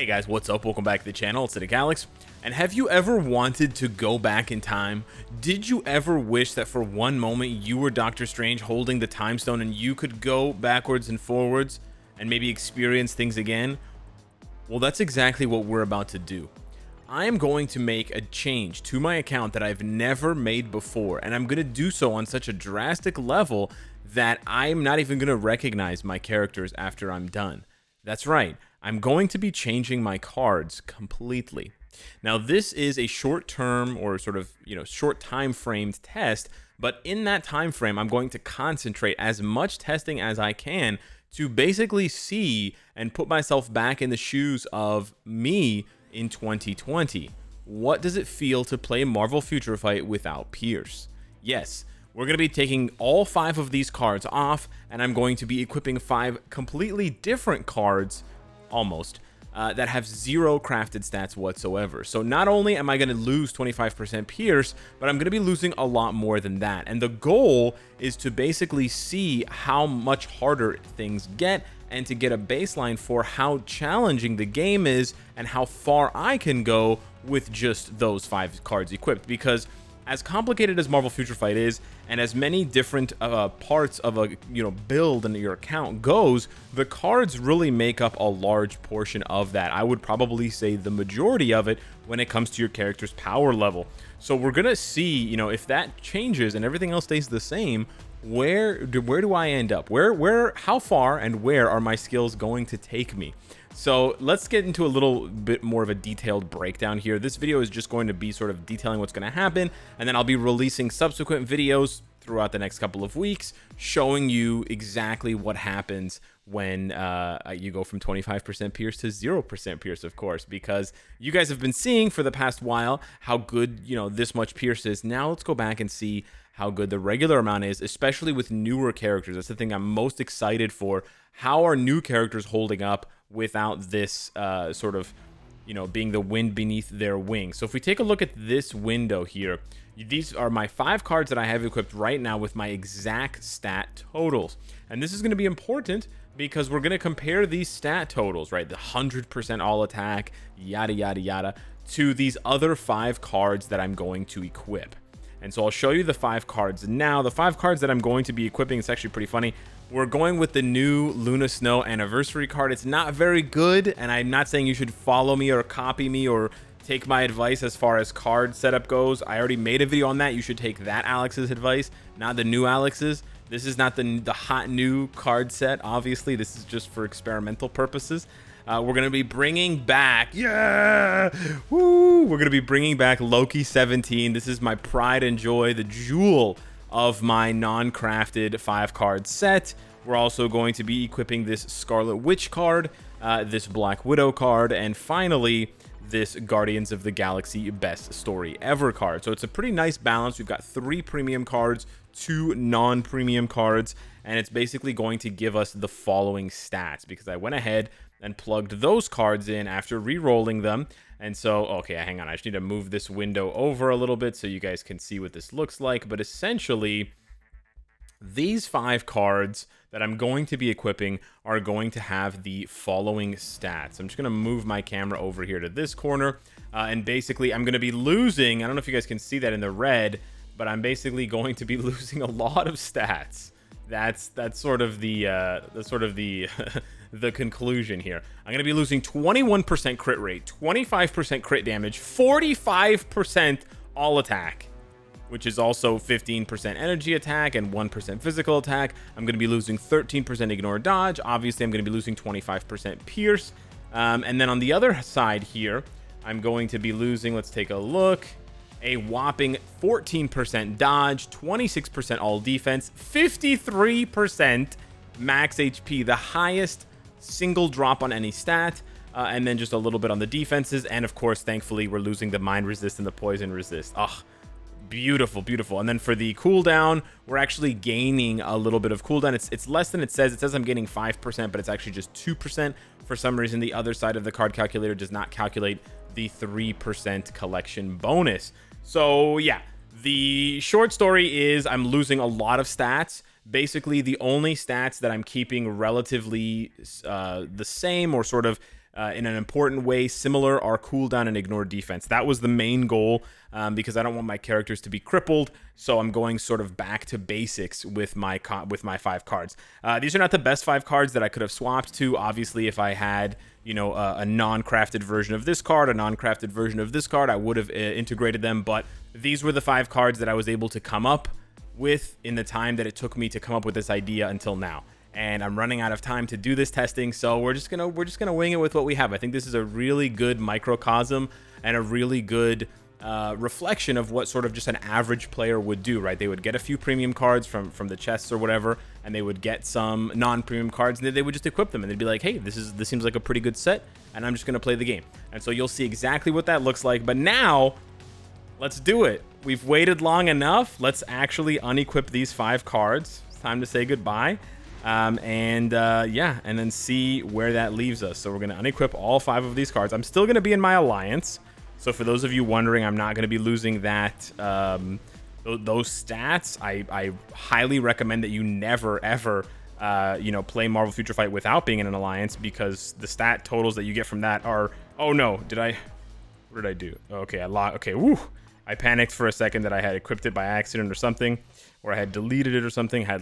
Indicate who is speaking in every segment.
Speaker 1: Hey guys, what's up? Welcome back to the channel. It's Cynicalex. And have you ever wanted to go back in time? Did you ever wish that for one moment you were Doctor Strange holding the time stone and you could go backwards and forwards and maybe experience things again? Well, that's exactly what we're about to do. I am going to make a change to my account that I've never made before, and I'm going to do so on such a drastic level that I'm not even going to recognize my characters after I'm done. That's right. I'm going to be changing my cards completely. Now, this is a short-term or sort of, short time-framed test, but in that time frame, I'm going to concentrate as much testing as I can to basically see and put myself back in the shoes of me in 2020. What does it feel to play Marvel Future Fight without Pierce? Yes, we're going to be taking all 5 of these cards off, and I'm going to be equipping 5 completely different cards almost, that have 0 crafted stats whatsoever. So not only am I going to lose 25% Pierce, but I'm going to be losing a lot more than that. And the goal is to basically see how much harder things get and to get a baseline for how challenging the game is and how far I can go with just those 5 cards equipped. Because as complicated as Marvel Future Fight is, and as many different parts of a build in your account goes, the cards really make up a large portion of that. I would probably say the majority of it when it comes to your character's power level. So we're gonna see, if that changes and everything else stays the same, where do I end up? How far and where are my skills going to take me? So let's get into a little bit more of a detailed breakdown here. This video is just going to be sort of detailing what's going to happen, and then I'll be releasing subsequent videos throughout the next couple of weeks showing you exactly what happens when you go from 25% Pierce to 0% Pierce, of course, because you guys have been seeing for the past while how good, this much Pierce is. Now let's go back and see how good the regular amount is, especially with newer characters. That's the thing I'm most excited for. How are new characters holding up without this sort of, being the wind beneath their wings? So if we take a look at this window here, these are my 5 cards that I have equipped right now with my exact stat totals. And this is going to be important because we're going to compare these stat totals, right? The 100% all attack, yada, yada, yada, to these other 5 cards that I'm going to equip. And so I'll show you the 5 cards now. The 5 cards that I'm going to be equipping, it's actually pretty funny. We're going with the new Luna Snow Anniversary card. It's not very good, and I'm not saying you should follow me or copy me or take my advice as far as card setup goes. I already made a video on that. You should take that Alex's advice, not the new Alex's. This is not the hot new card set, obviously. This is just for experimental purposes. We're going to be bringing back, we're going to be bringing back Loki 17. This is my pride and joy, the jewel of my non-crafted 5-card set. We're also going to be equipping this Scarlet Witch card, this Black Widow card, and finally this Guardians of the Galaxy Best Story Ever card. So it's a pretty nice balance. We've got 3 premium cards, 2 non-premium cards, and it's basically going to give us the following stats because I went ahead and plugged those cards in after re-rolling them. And so, okay, hang on, I just need to move this window over a little bit so you guys can see what this looks like. But essentially, these 5 cards that I'm going to be equipping are going to have the following stats. I'm just going to move my camera over here to this corner. And basically, I'm going to be losing, I don't know if you guys can see that in the red, but I'm basically going to be losing a lot of stats. That's sort of the the conclusion here. I'm going to be losing 21% crit rate, 25% crit damage, 45% all attack, which is also 15% energy attack and 1% physical attack. I'm going to be losing 13% ignore dodge. Obviously, I'm going to be losing 25% pierce. And then on the other side here, I'm going to be losing, let's take a look, a whopping 14% dodge, 26% all defense, 53% max HP, the highest single drop on any stat, and then just a little bit on the defenses. And of course, thankfully, we're losing the mind resist and the poison resist. Oh, beautiful, beautiful. And then for the cooldown, we're actually gaining a little bit of cooldown. It's less than it says. It says I'm getting 5%, but it's actually just 2%. For some reason, the other side of the card calculator does not calculate the 3% collection bonus. So yeah, the short story is I'm losing a lot of stats. Basically, the only stats that I'm keeping relatively the same or sort of in an important way similar are cooldown and ignore defense. That was the main goal, because I don't want my characters to be crippled, so I'm going sort of back to basics with my 5 cards. These are not the best 5 cards that I could have swapped to. Obviously, if I had, you know, a non-crafted version of this card, a non-crafted version of this card, I would have integrated them, but these were the 5 cards that I was able to come up with in the time that it took me to come up with this idea until now. And I'm running out of time to do this testing, so we're just gonna wing it with what we have. I think this is a really good microcosm and a really good reflection of what sort of just an average player would do, right? They would get a few premium cards from the chests or whatever, and they would get some non-premium cards, and then they would just equip them, and they'd be like, hey, this seems like a pretty good set, and I'm just gonna play the game. And so you'll see exactly what that looks like. But now, let's do it. We've waited long enough. Let's actually unequip these 5 cards. It's time to say goodbye. Yeah, and then see where that leaves us. So we're going to unequip all 5 of these cards. I'm still going to be in my alliance. So for those of you wondering, I'm not going to be losing that those stats. I highly recommend that you never, ever, play Marvel Future Fight without being in an alliance, because the stat totals that you get from that are... Oh, no. What did I do? Okay, okay, woo. I panicked for a second that I had equipped it by accident or something, or I had deleted it or something. I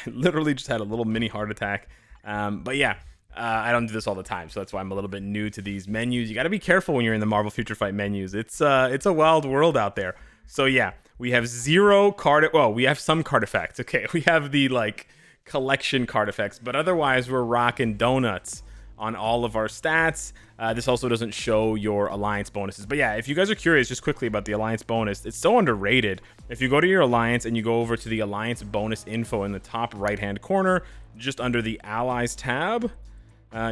Speaker 1: literally just had a little mini heart attack. But yeah, I don't do this all the time, so that's why I'm a little bit new to these menus. You got to be careful when you're in the Marvel Future Fight menus. It's a wild world out there. So yeah, we have 0 card. Well, we have some card effects. Okay, we have the like collection card effects, but otherwise we're rocking donuts on all of our stats. This also doesn't show your alliance bonuses. But yeah, if you guys are curious just quickly about the alliance bonus, it's so underrated. If you go to your alliance and you go over to the alliance bonus info in the top right hand corner, just under the allies tab,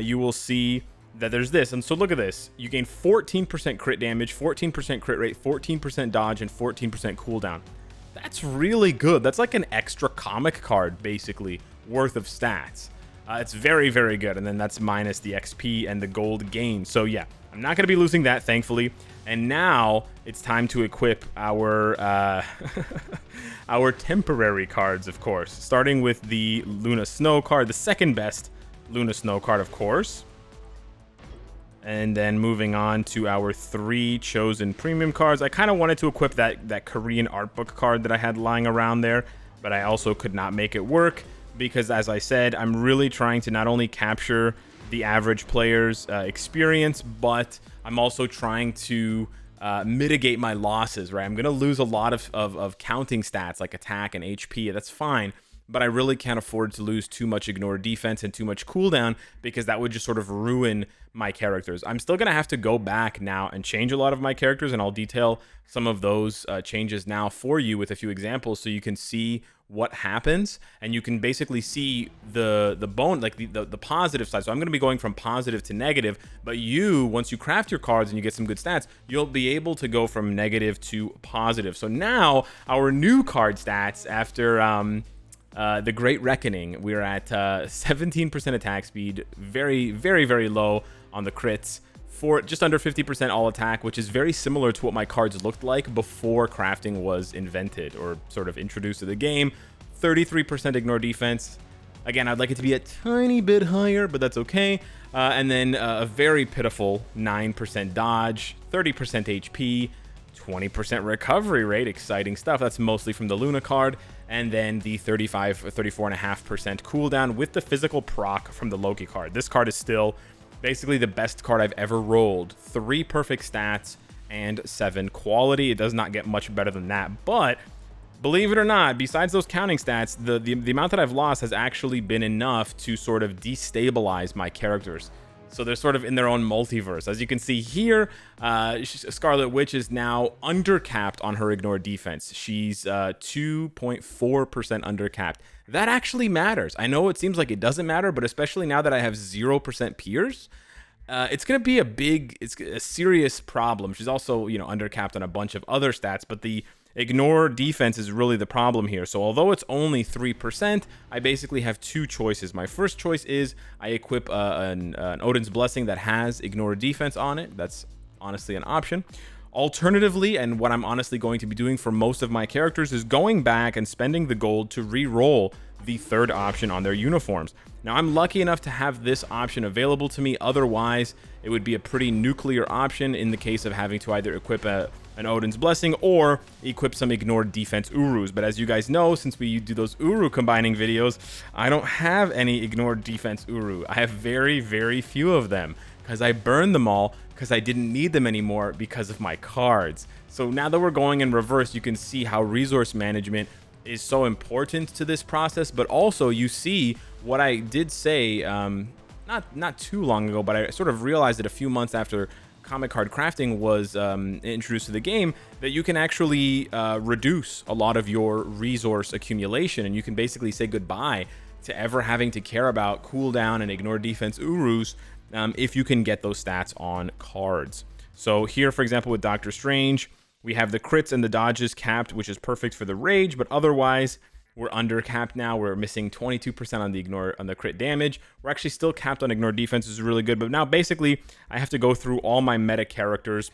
Speaker 1: you will see that there's this. And so look at this. You gain 14% crit damage, 14% crit rate, 14% dodge, and 14% cooldown. That's really good. That's like an extra comic card basically worth of stats. It's very, very good. And then that's minus the XP and the gold gain. So yeah, I'm not going to be losing that, thankfully. And now it's time to equip our our temporary cards, of course. Starting with the Luna Snow card, the second best Luna Snow card, of course. And then moving on to our 3 chosen premium cards. I kind of wanted to equip that Korean art book card that I had lying around there, but I also could not make it work. Because, as I said, I'm really trying to not only capture the average player's experience, but I'm also trying to mitigate my losses, right? I'm going to lose a lot of counting stats like attack and HP. That's fine, but I really can't afford to lose too much ignore defense and too much cooldown, because that would just sort of ruin my characters. I'm still going to have to go back now and change a lot of my characters, and I'll detail some of those changes now for you with a few examples so you can see what happens, and you can basically see the positive side. So I'm going to be going from positive to negative, but once you craft your cards and you get some good stats, you'll be able to go from negative to positive. So now our new card stats after the Great Reckoning, we're at 17% attack speed, very, very, very low on the crits, for just under 50% all attack, which is very similar to what my cards looked like before crafting was invented or sort of introduced to the game. 33% ignore defense. Again, I'd like it to be a tiny bit higher, but that's okay. And then a very pitiful 9% dodge, 30% HP, 20% recovery rate. Exciting stuff. That's mostly from the Luna card. And then the 34.5% cooldown with the physical proc from the Loki card. This card is still basically the best card I've ever rolled. 3 perfect stats and 7 quality. It does not get much better than that. But believe it or not, besides those counting stats, the amount that I've lost has actually been enough to sort of destabilize my characters. So they're sort of in their own multiverse. As you can see here, Scarlet Witch is now undercapped on her ignore defense. She's 2.4% undercapped. That actually matters. I know it seems like it doesn't matter, but especially now that I have 0% peers, it's going to be a serious problem. She's also, undercapped on a bunch of other stats, but the ignore defense is really the problem here. So although it's only 3%, I basically have 2 choices. My first choice is I equip an Odin's Blessing that has ignore defense on it. That's honestly an option. Alternatively, and what I'm honestly going to be doing for most of my characters, is going back and spending the gold to re-roll the third option on their uniforms. Now, I'm lucky enough to have this option available to me. Otherwise, it would be a pretty nuclear option in the case of having to either equip an Odin's Blessing or equip some ignored defense Urus. But as you guys know, since we do those Uru combining videos, I don't have any ignored defense Uru. I have very, very few of them because I burned them all because I didn't need them anymore because of my cards. So now that we're going in reverse, you can see how resource management is so important to this process. But also you see what I did say not too long ago, but I sort of realized it a few months after comic card crafting was introduced to the game, that you can actually reduce a lot of your resource accumulation, and you can basically say goodbye to ever having to care about cooldown and ignore defense Urus if you can get those stats on cards. So here, for example, with Doctor Strange, we have the crits and the dodges capped, which is perfect for the rage, but otherwise we're under capped now. We're missing 22% on the crit damage. We're actually still capped on ignore defense, which is really good. But now basically I have to go through all my meta characters.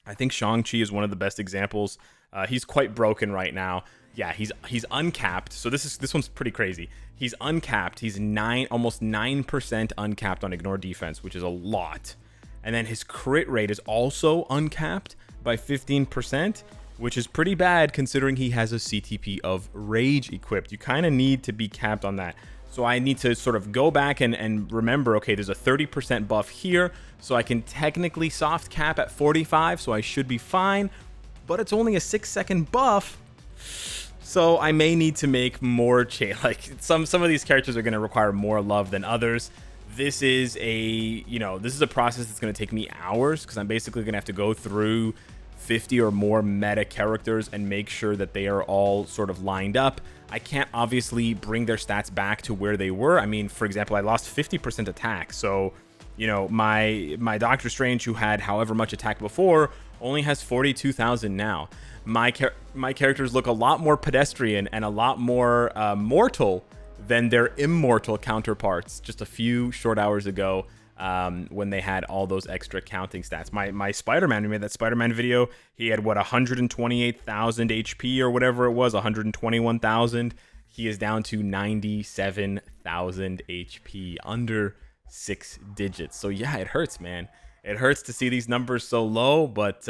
Speaker 1: I think Shang-Chi is one of the best examples. He's quite broken right now. Yeah, he's uncapped. So this one's pretty crazy. He's uncapped. He's almost 9% uncapped on ignore defense, which is a lot. And then his crit rate is also uncapped by 15%, which is pretty bad considering he has a CTP of rage equipped. You kind of need to be capped on that. So I need to sort of go back and remember, okay, there's a 30% buff here, so I can technically soft cap at 45, so I should be fine, but it's only a 6-second buff, so I may need to make more like some of these characters are going to require more love than others. This is a process that's going to take me hours, because I'm basically going to have to go through 50 or more meta characters and make sure that they are all sort of lined up. I can't obviously bring their stats back to where they were. I mean, for example, I lost 50% attack. So, my Doctor Strange, who had however much attack before, only has 42,000 now. My characters look a lot more pedestrian and a lot more mortal than their immortal counterparts just a few short hours ago. When they had all those extra counting stats. My Spider-Man, we made that Spider-Man video, he had 128,000 HP or whatever it was, 121,000. He is down to 97,000 HP, under 6 digits. So yeah, it hurts, man. It hurts to see these numbers so low, but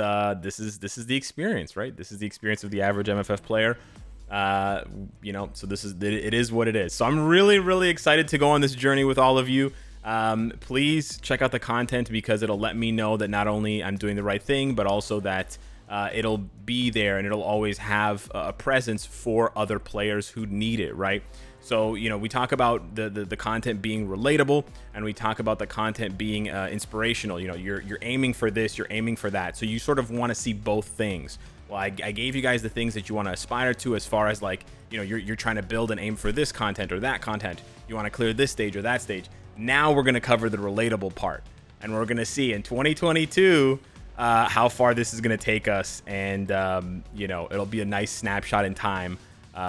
Speaker 1: this is the experience, right? This is the experience of the average MFF player. So it is what it is. So I'm really, really excited to go on this journey with all of you. Please check out the content, because it'll let me know that not only I'm doing the right thing, but also that it'll be there and it'll always have a presence for other players who need it, right? So, we talk about the content being relatable, and we talk about the content being inspirational. You're aiming for this, you're aiming for that. So you sort of want to see both things. Well, I gave you guys the things that you want to aspire to, as far as like, you're trying to build and aim for this content or that content. You want to clear this stage or that stage. Now we're going to cover the relatable part, and we're going to see in 2022 how far this is going to take us, and it'll be a nice snapshot in time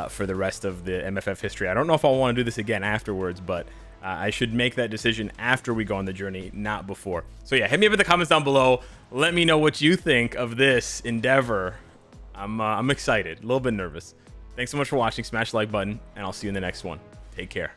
Speaker 1: for the rest of the MFF history. I don't know if I'll want to do this again afterwards, but I should make that decision after we go on the journey, not before. So yeah, hit me up in the comments down below. Let me know what you think of this endeavor. I'm excited, a little bit nervous. Thanks so much for watching. Smash the like button, and I'll see you in the next one. Take care.